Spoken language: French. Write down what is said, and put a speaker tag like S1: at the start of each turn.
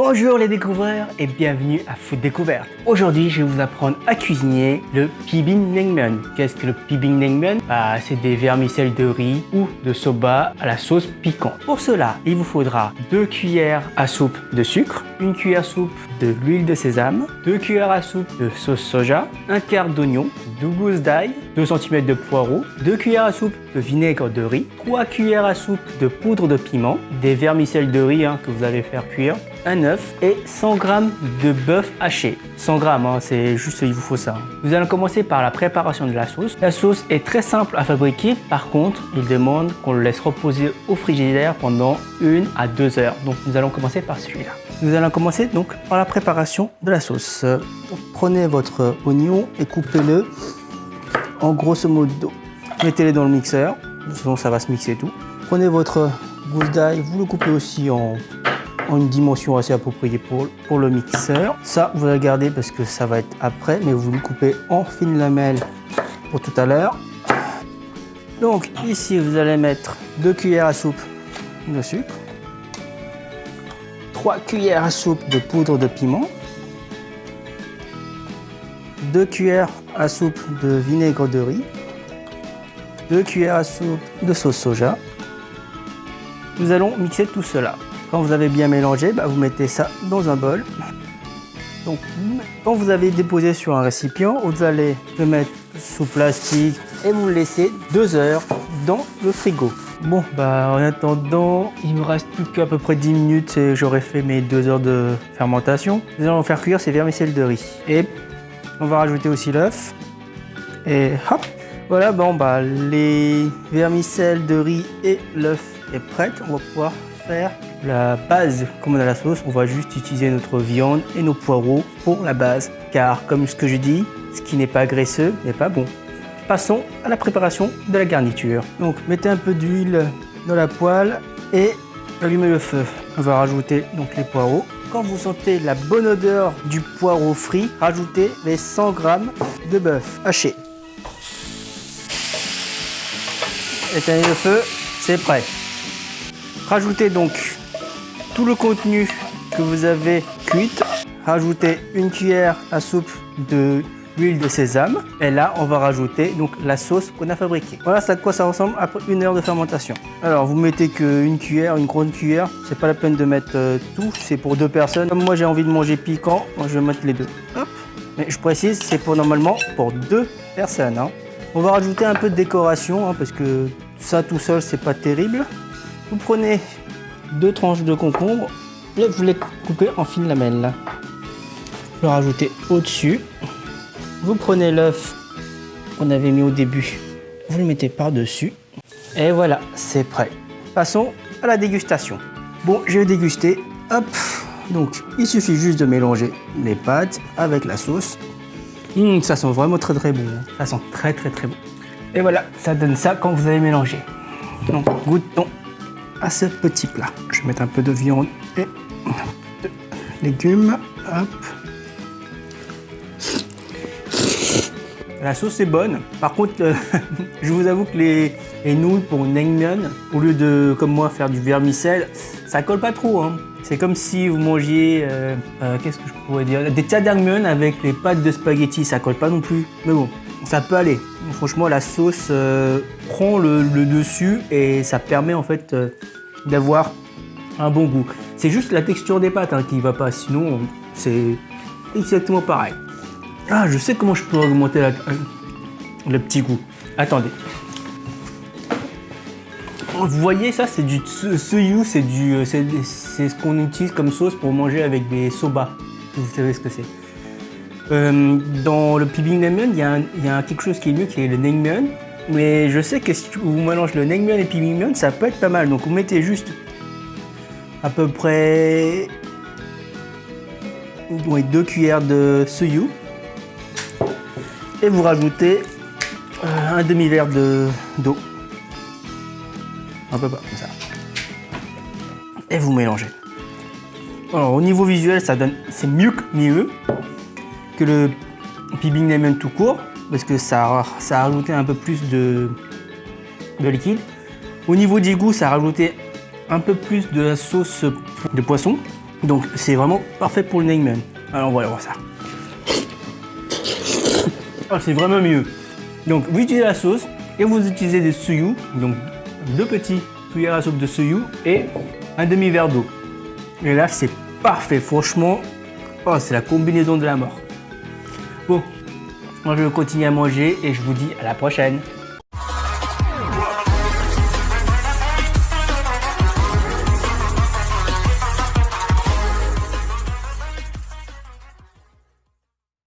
S1: Bonjour les découvreurs et bienvenue à Food Découverte. Aujourd'hui, je vais vous apprendre à cuisiner le bibimbap. Qu'est-ce que le bibimbap? C'est des vermicelles de riz ou de soba à la sauce piquante. Pour cela, il vous faudra 2 cuillères à soupe de sucre, 1 cuillère à soupe de l'huile de sésame, 2 cuillères à soupe de sauce soja, 1 quart d'oignon, 2 gousses d'ail, 2 cm de poireaux, 2 cuillères à soupe de vinaigre de riz, 3 cuillères à soupe de poudre de piment, des vermicelles de riz que vous allez faire cuire, un œuf et 100 g de bœuf haché. 100 g, c'est juste, il vous faut ça. Nous allons commencer par la préparation de la sauce. La sauce est très simple à fabriquer. Par contre, il demande qu'on le laisse reposer au frigidaire pendant 1 à 2 heures. Donc, nous allons commencer par celui-là. Nous allons commencer donc par la préparation de la sauce. Donc, prenez votre oignon et coupez-le en grosso modo. Mettez-les dans le mixeur. De toute façon, ça va se mixer tout. Prenez votre gousse d'ail, vous le coupez aussi en une dimension assez appropriée pour le mixeur. Ça, vous allez garder parce que ça va être après, mais vous le coupez en fines lamelles pour tout à l'heure. Donc ici, vous allez mettre 2 cuillères à soupe de sucre, 3 cuillères à soupe de poudre de piment, 2 cuillères à soupe de vinaigre de riz, 2 cuillères à soupe de sauce soja. Nous allons mixer tout cela. Quand vous avez bien mélangé, vous mettez ça dans un bol. Donc, quand vous avez déposé sur un récipient, vous allez le mettre sous plastique et vous le laissez 2 heures dans le frigo. Bon, en attendant, il me reste plus qu'à peu près 10 minutes et j'aurai fait mes 2 heures de fermentation. Nous allons faire cuire ces vermicelles de riz. Et on va rajouter aussi l'œuf. Et hop, voilà, les vermicelles de riz et l'œuf est prête. On va pouvoir faire la base comme on a la sauce. On va juste utiliser notre viande et nos poireaux pour la base, car comme ce que je dis, ce qui n'est pas graisseux n'est pas bon. Passons à la préparation de la garniture. Donc mettez un peu d'huile dans la poêle et allumez le feu. On va rajouter donc les poireaux. Quand vous sentez la bonne odeur du poireau frit, rajoutez les 100 g de bœuf haché. Éteignez le feu, c'est prêt. Rajoutez donc tout le contenu que vous avez cuite. Rajoutez 1 cuillère à soupe de l'huile de sésame. Et là, on va rajouter donc la sauce qu'on a fabriquée. Voilà à quoi ça ressemble après 1 heure de fermentation. Alors, vous mettez qu'une cuillère, une grande cuillère. C'est pas la peine de mettre tout. C'est pour 2 personnes. Comme moi, j'ai envie de manger piquant, moi, je vais mettre les 2. Hop. Mais je précise, c'est pour normalement pour 2 personnes. On va rajouter un peu de décoration parce que ça tout seul, c'est pas terrible. Vous prenez 2 tranches de concombre et vous les coupez en fines lamelles. Vous le rajoutez au-dessus. Vous prenez l'œuf qu'on avait mis au début, vous le mettez par-dessus. Et voilà, c'est prêt. Passons à la dégustation. Bon, je vais déguster. Hop. Donc, il suffit juste de mélanger les pâtes avec la sauce. Ça sent vraiment très très bon. Ça sent très très très bon. Et voilà, ça donne ça quand vous avez mélangé. Donc, goûtons à ce petit plat. Je vais mettre un peu de viande et de légumes. Hop. La sauce est bonne. Par contre, je vous avoue que les nouilles pour naengmyeon, au lieu de, comme moi, faire du vermicelle, ça colle pas trop. C'est comme si vous mangiez, qu'est-ce que je pourrais dire, des jjajangmyeon avec les pâtes de spaghetti. Ça colle pas non plus. Mais bon, ça peut aller. Franchement, la sauce prend le dessus et ça permet en fait d'avoir un bon goût. C'est juste la texture des pâtes qui va pas, sinon c'est exactement pareil. Ah, je sais comment je peux augmenter le petit goût. Attendez. Vous voyez, ça c'est du tsuyu, c'est ce qu'on utilise comme sauce pour manger avec des soba. Vous savez ce que c'est. Dans le bibimbap, il y a quelque chose qui est mieux, qui est le naengmyeon. Mais je sais que si vous mélangez le naengmyeon et le bibimbap, ça peut être pas mal. Donc vous mettez juste à peu près 2 cuillères de tsuyu. Et vous rajoutez un demi-verre d'eau. Un peu pas comme ça. Et vous mélangez. Alors au niveau visuel, c'est mieux que le bibimbap tout court, parce que ça a rajouté un peu plus de liquide. Au niveau du goût, ça a rajouté un peu plus de la sauce de poisson. Donc c'est vraiment parfait pour le naengmyeon. Alors on va voir ça. Oh, c'est vraiment mieux. Donc vous utilisez la sauce et vous utilisez des suyu, donc 2 petits cuillères à soupe de suyu et un demi-verre d'eau. Et là c'est parfait, franchement, oh, c'est la combinaison de la mort. Bon, moi je vais continuer à manger et je vous dis à la prochaine.